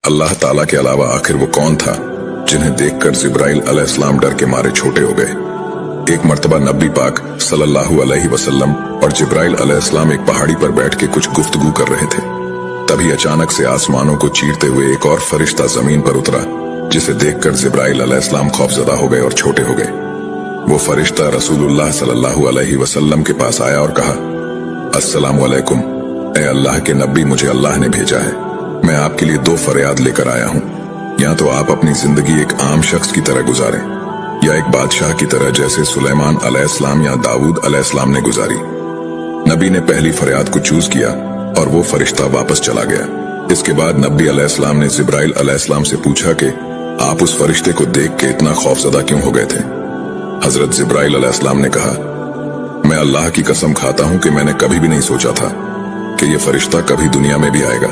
अल्लाह ताला के अलावा आखिर वो कौन था जिन्हें देखकर जिब्राइल अलैहिस्सलाम डर के मारे छोटे हो गए। एक मर्तबा नबी पाक सल्लल्लाहु अलैहि वसल्लम और जिब्राइल अलैहिस्सलाम एक पहाड़ी पर बैठ के कुछ गुफ्तगू कर रहे थे। तभी अचानक से आसमानों को चीरते हुए एक और फरिश्ता जमीन पर उतरा, जिसे देखकर जिब्राइल अलैहिस्सलाम खौफजदा हो गए और छोटे हो गए। वो फरिश्ता रसूलुल्लाह सल्लल्लाहु अलैहि वसल्लम के पास आया और कहा, अस्सलामु अलैकुम, ए अल्लाह के नबी, मुझे अल्लाह ने भेजा है। मैं आपके लिए 2 फरियाद लेकर आया हूँ। या तो आप अपनी जिंदगी एक आम शख्स की तरह गुजारें, या एक बादशाह की तरह जैसे सुलेमान अलैहिस्सलाम या दाऊद अलैहिस्सलाम ने गुजारी। नबी ने पहली फरियाद को चूज किया और वो फरिश्ता वापस चला गया। इसके बाद नबी अलैहिस्सलाम ने जिब्राइल अलैहिस्सलाम से पूछा कि आप उस फरिश्ते को देख के इतना खौफजदा क्यों हो गए थे। हजरत जिब्राइल अलैहिस्सलाम ने कहा, मैं अल्लाह की कसम खाता हूं कि मैंने कभी भी नहीं सोचा था कि ये फरिश्ता कभी दुनिया में भी आएगा।